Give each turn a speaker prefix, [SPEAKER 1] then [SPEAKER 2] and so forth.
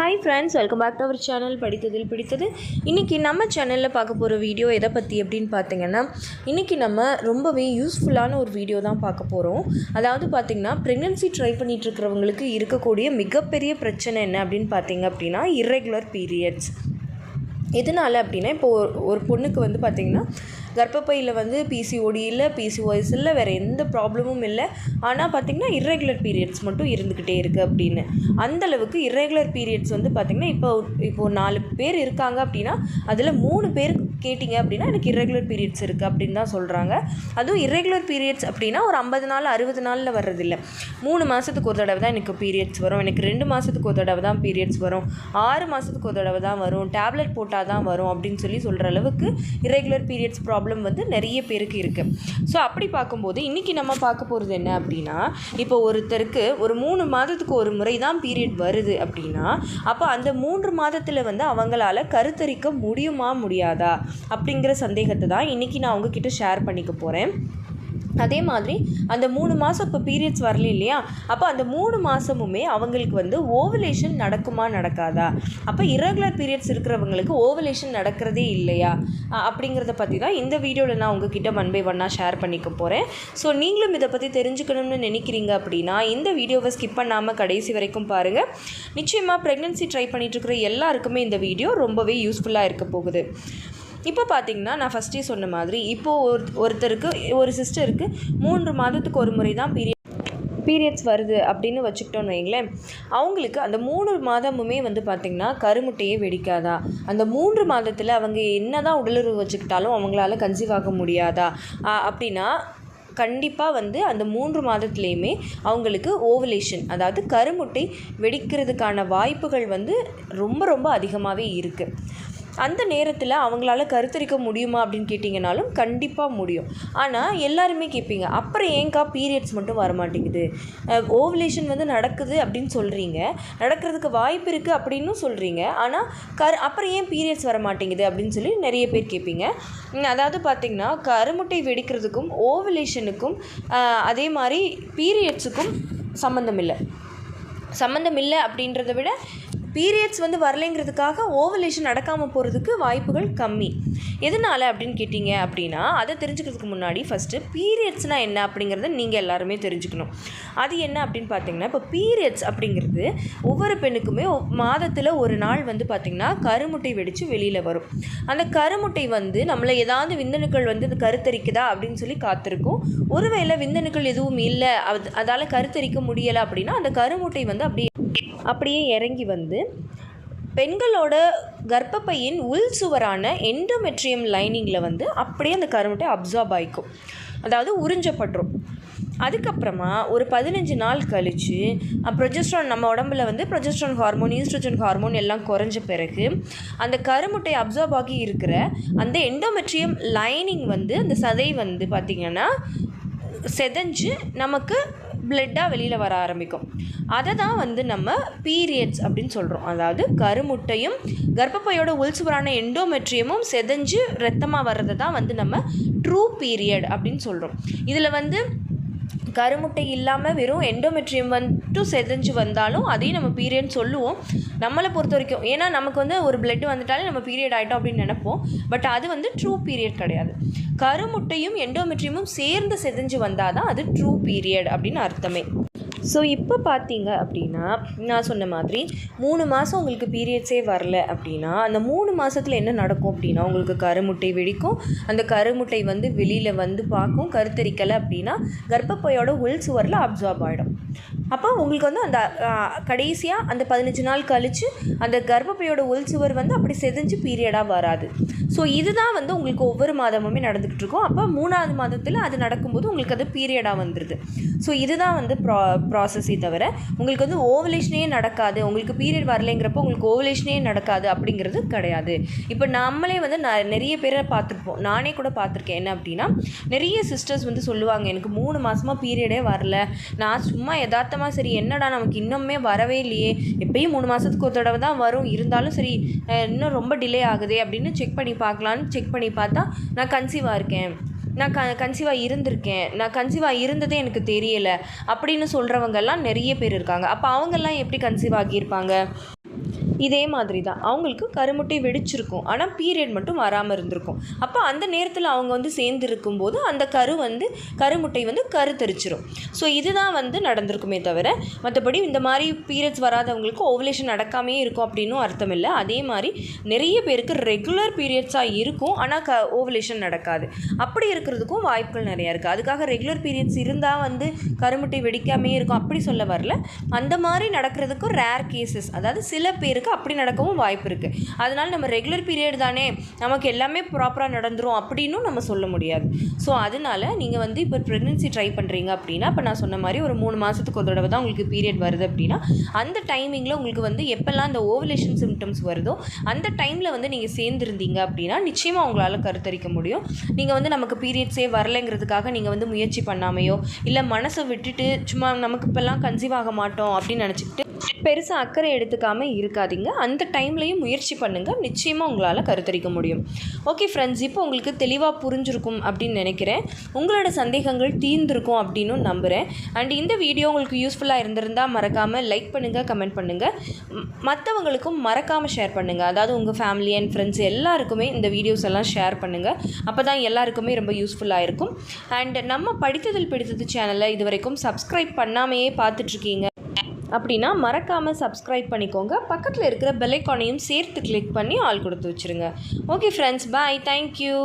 [SPEAKER 1] Hi friends, welcome back to our channel படித்ததில் பிடித்தது. இன்றைக்கி நம்ம சேனலில் பார்க்க போகிற வீடியோ எதை பற்றி அப்படின்னு பார்த்தீங்கன்னா, இன்றைக்கி நம்ம ரொம்பவே யூஸ்ஃபுல்லான ஒரு வீடியோ தான் பார்க்க போகிறோம். அதாவது பார்த்திங்கன்னா, ப்ரெக்னென்சி ட்ரை பண்ணிகிட்ருக்கிறவங்களுக்கு இருக்கக்கூடிய மிகப்பெரிய பிரச்சனை என்ன அப்படின்னு பார்த்தீங்க அப்படின்னா, இர்ரெகுலர் பீரியட்ஸ். எதனால் அப்படின்னா, இப்போது ஒரு பொண்ணுக்கு வந்து பார்த்திங்கன்னா கர்ப்பப்பையில் வந்து பிசிஓடி இல்லை, பிசிஓஎஸ் இல்லை, வேறு எந்த ப்ராப்ளமும் இல்லை. ஆனால் பார்த்திங்கன்னா இர்ரெகுலர் பீரியட்ஸ் மட்டும் இருந்துக்கிட்டே இருக்குது அப்படின்னு. அந்தளவுக்கு இர்ரெகுலர் பீரியட்ஸ் வந்து பார்த்திங்கன்னா இப்போது 4 பேர் இருக்காங்க அப்படின்னா அதில் 3 பேர் கேட்டிங்க அப்படின்னா எனக்கு இர்ரெகுலர் பீரியட்ஸ் இருக்குது அப்படின்னு தான் சொல்கிறாங்க. அதுவும் இர்ரெகுலர் பீரியட்ஸ் அப்படின்னா ஒரு 50 நாள் 60 நாளில் வர்றதில்லை. 3 மாதத்துக்கு ஒரு தடவை தான் எனக்கு பீரியட்ஸ் வரும், எனக்கு 2 மாதத்துக்கு ஒரு தடவை தான் பீரியட்ஸ் வரும், 6 மாதத்துக்கு ஒரு தடவை தான் வரும், டேப்லெட் போட்டால் தான் வரும் அப்படின்னு சொல்கிற அளவுக்கு இர்ரெகுலர் பீரியட்ஸ் ப்ராப்ளம் வந்து நிறைய பேருக்கு இருக்குது. ஸோ அப்படி பார்க்கும்போது இன்றைக்கி நம்ம பார்க்க போகிறது என்ன அப்படின்னா, இப்போ ஒருத்தருக்கு ஒரு 3 மாதத்துக்கு ஒரு முறை தான் பீரியட் வருது அப்படின்னா, அப்போ அந்த 3 மாதத்தில் வந்து அவங்களால கருத்தரிக்க முடியுமா முடியாதா அப்படிங்கிற சந்தேகத்தை தான் இன்றைக்கி நான் உங்ககிட்ட ஷேர் பண்ணிக்க போகிறேன். அதே மாதிரி அந்த 3 மாதம் இப்போ பீரியட்ஸ் வரல இல்லையா, அப்போ அந்த 3 மாதமுமே அவங்களுக்கு வந்து ஓவலேஷன் நடக்குமா நடக்காதா, அப்போ இர்ரெகுலர் பீரியட்ஸ் இருக்கிறவங்களுக்கு ஓவலேஷன் நடக்கிறதே இல்லையா அப்படிங்கிறத பற்றி தான் இந்த வீடியோவில் நான் உங்ககிட்ட 1 by 1 ஷேர் பண்ணிக்க போகிறேன். ஸோ நீங்களும் இதை பற்றி தெரிஞ்சுக்கணும்னு நினைக்கிறீங்க அப்படின்னா இந்த வீடியோவை ஸ்கிப் பண்ணாமல் கடைசி வரைக்கும் பாருங்கள். நிச்சயமாக ப்ரெக்னென்சி ட்ரை பண்ணிகிட்ருக்கிற எல்லாருக்குமே இந்த வீடியோ ரொம்பவே யூஸ்ஃபுல்லாக இருக்க போகுது. இப்போ பார்த்திங்கன்னா, நான் ஃபஸ்ட்டே சொன்ன மாதிரி இப்போது ஒருத்தருக்கு ஒரு சிஸ்டருக்கு 3 மாதத்துக்கு ஒரு முறை தான் பீரியட்ஸ் வருது அப்படின்னு வச்சுக்கிட்டோன்னு வைங்களேன். அவங்களுக்கு அந்த 3 மாதமுமே வந்து பார்த்திங்கன்னா கருமுட்டையே வெடிக்காதா, அந்த 3 மாதத்தில் அவங்க என்ன தான் உடலுறவு வச்சுக்கிட்டாலும் அவங்களால கன்சீவ் ஆக முடியாதா அப்படின்னா, கண்டிப்பாக வந்து அந்த 3 மாதத்துலேயுமே அவங்களுக்கு ஓவலேஷன், அதாவது கருமுட்டை வெடிக்கிறதுக்கான வாய்ப்புகள் வந்து ரொம்ப ரொம்ப அதிகமாகவே இருக்குது. அந்த நேரத்தில் அவங்களால கருத்தரிக்க முடியுமா அப்படின்னு கேட்டிங்கனாலும் கண்டிப்பாக முடியும். ஆனால் எல்லாருமே கேட்பீங்க, அப்புறம் ஏங்கா பீரியட்ஸ் மட்டும் வரமாட்டேங்குது, ஓவலேஷன் வந்து நடக்குது அப்படின்னு சொல்கிறீங்க, நடக்கிறதுக்கு வாய்ப்பு இருக்குது அப்படின்னு சொல்கிறீங்க, ஆனால் அப்புறம் ஏன் பீரியட்ஸ் வரமாட்டேங்குது அப்படின்னு சொல்லி நிறைய பேர் கேட்பீங்க. அதாவது பார்த்திங்கன்னா, கருமுட்டை வெடிக்கிறதுக்கும் ஓவலேஷனுக்கும் அதே மாதிரி பீரியட்ஸுக்கும் சம்மந்தம் இல்லை அப்படின்றத விட பீரியட்ஸ் வந்து வரலைங்கிறதுக்காக ஓவலேஷன் நடக்காமல் போகிறதுக்கு வாய்ப்புகள் கம்மி. எதனால் அப்படின்னு கேட்டிங்க அப்படின்னா, அதை தெரிஞ்சுக்கிறதுக்கு முன்னாடி ஃபஸ்ட்டு பீரியட்ஸ்னால் என்ன அப்படிங்கிறத நீங்கள் எல்லாருமே தெரிஞ்சுக்கணும். அது என்ன அப்படின்னு பார்த்தீங்கன்னா, இப்போ பீரியட்ஸ் அப்படிங்கிறது ஒவ்வொரு பெண்ணுக்குமே மாதத்தில் ஒரு நாள் வந்து பார்த்திங்கன்னா கருமுட்டை வெடித்து வெளியில் வரும். அந்த கருமுட்டை வந்து நம்மளை ஏதாவது விந்தணுக்கள் வந்து இந்த கருத்தரிக்குதா அப்படின்னு சொல்லி காத்திருக்கும். ஒருவேளை விந்தணுக்கள் எதுவும் இல்லை, அதால் கருத்தரிக்க முடியலை அப்படின்னா அந்த கருமுட்டை வந்து அப்படியே இறங்கி வந்து பெண்களோட கர்ப்பப்பையின் உள் சுவரான எண்டோமெட்ரியம் லைனிங்கில் வந்து அப்படியே அந்த கருமுட்டை அப்சார்ப் ஆகிக்கும், அதாவது உறிஞ்சப்பட்டுரும். அதுக்கப்புறமா ஒரு 15 நாள் கழித்து ப்ரொஜெஸ்ட்ரான் நம்ம உடம்புல வந்து ப்ரொஜெஸ்ட்ரான் ஹார்மோன், ஈஸ்ட்ரோஜன் ஹார்மோன் எல்லாம் குறைஞ்ச பிறகு அந்த கருமுட்டை அப்சார்ப் ஆகி இருக்கிற அந்த எண்டோமெட்ரியம் லைனிங் வந்து அந்த சதை வந்து பார்த்திங்கன்னா செதஞ்சு நமக்கு பிளட்டாக வெளியில் வர ஆரம்பிக்கும். அதை தான் வந்து நம்ம பீரியட்ஸ் அப்படின்னு சொல்கிறோம். அதாவது கருமுட்டையும் கர்ப்பப்பையோட உள்சுவரான எண்டோமெட்ரியமும் செதஞ்சு ரத்தமாக வர்றதை தான் வந்து நம்ம ட்ரூ பீரியட் அப்படின்னு சொல்கிறோம். இதில் வந்து கருமுட்டை இல்லாமல் வெறும் எண்டோமெட்ரியம் வந்துட்டு செதஞ்சு வந்தாலும் அதையும் நம்ம பீரியட்னு சொல்லுவோம் நம்மளை பொறுத்த வரைக்கும். ஏன்னா நமக்கு வந்து ஒரு பிளட் வந்துட்டாலே நம்ம பீரியட் ஆகிட்டோம் அப்படின்னு நினைப்போம். பட் அது வந்து ட்ரூ பீரியட் கிடையாது. கருமுட்டையும் எண்டோமெட்ரியமும் சேர்ந்து செதஞ்சு வந்தால் தான் அது ட்ரூ பீரியட் அப்படின்னு அர்த்தமே. ஸோ இப்போ பார்த்தீங்க அப்படின்னா, நான் சொன்ன மாதிரி 3 மாதம் உங்களுக்கு பீரியட்ஸே வரல அப்படின்னா அந்த 3 மாதத்தில் என்ன நடக்கும் அப்படின்னா, உங்களுக்கு கருமுட்டை வெடிக்கும், அந்த கருமுட்டை வந்து வெளியில் வந்து பார்க்கும், கருத்தரிக்கலை அப்படின்னா கர்ப்பப்பையோட உள் சுவரில் அப்சார்ப் ஆகிடும். அப்போ உங்களுக்கு வந்து அந்த கடைசியாக அந்த 15 நாள் கழித்து அந்த கர்ப்பப்பையோட உள் சுவர் வந்து அப்படி செதஞ்சு பீரியடாக வராது. ஸோ இதுதான் வந்து உங்களுக்கு ஒவ்வொரு மாதமுமே நடந்துக்கிட்டு இருக்கும். அப்போ 3ஆவது மாதத்தில் அது நடக்கும்போது உங்களுக்கு அது பீரியடாக வந்துடுது. ஸோ இதுதான் வந்து ப்ராசஸே தவிர உங்களுக்கு வந்து ஓவலேஷனே நடக்காது, உங்களுக்கு பீரியட் வரலைங்கிறப்போ உங்களுக்கு ஓவலேஷனே நடக்காது அப்படிங்கிறது கிடையாது. இப்போ நம்மளே வந்து நிறைய பேரை பார்த்துருப்போம், நானே கூட பார்த்துருக்கேன். என்ன அப்படின்னா, நிறைய சிஸ்டர்ஸ் வந்து சொல்லுவாங்க, எனக்கு 3 மாதமாக பீரியடே வரல, நான் சும்மா யதார்த்தமாக சரி என்னடா நமக்கு இன்னுமே வரவே இல்லையே, எப்பயும் 3 மாதத்துக்கு ஒரு தடவை தான் வரும், இருந்தாலும் சரி இன்னும் ரொம்ப டிலே ஆகுதே அப்படின்னு செக் பண்ணி பார்க்கலான்னு செக் பண்ணி பார்த்தா நான் கன்சீவாக இருக்கேன், நான் கன்சீவாக இருந்திருக்கேன், நான் கன்சீவாக இருந்ததே எனக்கு தெரியலை அப்படின்னு சொல்கிறவங்கெல்லாம் நிறைய பேர் இருக்காங்க. அப்போ அவங்கெல்லாம் எப்படி கன்சீவ் ஆகியிருப்பாங்க? இதே மாதிரி தான் அவங்களுக்கு கருமுட்டை வெடிச்சிருக்கும், ஆனால் பீரியட் மட்டும் வராமல் இருந்திருக்கும். அப்போ அந்த நேரத்தில் அவங்க வந்து சேர்ந்து இருக்கும்போது அந்த கருமுட்டை வந்து கருத்தரிச்சிரும். ஸோ இதுதான் வந்து நடந்திருக்குமே தவிர மற்றபடி இந்த மாதிரி பீரியட்ஸ் வராதவங்களுக்கு ஓவலேஷன் நடக்காமே இருக்கும் அப்படின்னும் அர்த்தம் இல்லை. அதே மாதிரி நிறைய பேருக்கு ரெகுலர் பீரியட்ஸாக இருக்கும், ஆனால் ஓவலேஷன் நடக்காது. அப்படி இருக்கிறதுக்கும் வாய்ப்புகள் நிறையா இருக்குது. அதுக்காக ரெகுலர் பீரியட்ஸ் இருந்தால் வந்து கருமுட்டை வெடிக்காமே இருக்கும் அப்படி சொல்ல வரல. அந்த மாதிரி நடக்கிறதுக்கும் ரேர் கேசஸ், அதாவது சில பேருக்கு அப்படி நடக்கவும் வாய்ப்பு இருக்குது. அதனால் நம்ம ரெகுலர் பீரியட் தானே நமக்கு எல்லாமே ப்ராப்பராக நடந்துரும் அப்படின்னும் நம்ம சொல்ல முடியாது. ஸோ அதனால் நீங்கள் வந்து இப்போ ப்ரெக்னென்சி ட்ரை பண்ணுறீங்க அப்படின்னா, இப்போ நான் சொன்ன மாதிரி ஒரு 3 மாதத்துக்கு ஒரு தடவை தான் உங்களுக்கு பீரியட் வருது அப்படின்னா, அந்த டைமிங்கில் உங்களுக்கு வந்து எப்போல்லாம் அந்த ஓவலேஷன் சிம்டம்ஸ் வருதோ அந்த டைமில் வந்து நீங்கள் சேர்ந்துருந்தீங்க அப்படின்னா நிச்சயமாக உங்களால் கருத்தரிக்க முடியும். நீங்கள் வந்து நமக்கு பீரியட்ஸே வரலைங்கிறதுக்காக நீங்கள் வந்து முயற்சி பண்ணாமையோ இல்லை மனசை விட்டுட்டு சும்மா நமக்கு இப்போல்லாம் கன்சீவ் ஆக மாட்டோம் அப்படின்னு நினச்சிக்கிட்டு பெருசாக அக்கறை எடுத்துக்காமல் இருக்காதீங்க. அந்த டைம்லையும் முயற்சி பண்ணுங்கள், நிச்சயமாக உங்களால் கருத்தரிக்க முடியும். ஓகே ஃப்ரெண்ட்ஸ், இப்போ உங்களுக்கு தெளிவாக புரிஞ்சிருக்கும் அப்படின்னு நினைக்கிறேன். உங்களோட சந்தேகங்கள் தீர்ந்திருக்கும் அப்படின்னு நம்புகிறேன். அண்ட் இந்த வீடியோ உங்களுக்கு யூஸ்ஃபுல்லாக இருந்திருந்தால் மறக்காமல் லைக் பண்ணுங்கள், கமெண்ட் பண்ணுங்கள், மற்றவங்களுக்கும் மறக்காமல் ஷேர் பண்ணுங்கள். அதாவது உங்கள் ஃபேமிலி அண்ட் ஃப்ரெண்ட்ஸ் எல்லாருக்குமே இந்த வீடியோஸ் எல்லாம் ஷேர் பண்ணுங்கள். அப்போ தான் எல்லாருக்குமே ரொம்ப யூஸ்ஃபுல்லாக இருக்கும். அண்ட் நம்ம படித்ததில் பிடித்தது சேனலை இது வரைக்கும் சப்ஸ்கிரைப் பண்ணாமையே பார்த்துட்ருக்கீங்க அப்படின்னா மறக்காமல் சப்ஸ்கிரைப் பண்ணிக்கோங்க. பக்கத்தில் இருக்கிற பெல் ஐகானையும் சேர்த்து கிளிக் பண்ணி ஆல் கொடுத்து வச்சுருங்க. ஓகே ஃப்ரெண்ட்ஸ், பாய், தேங்க்யூ.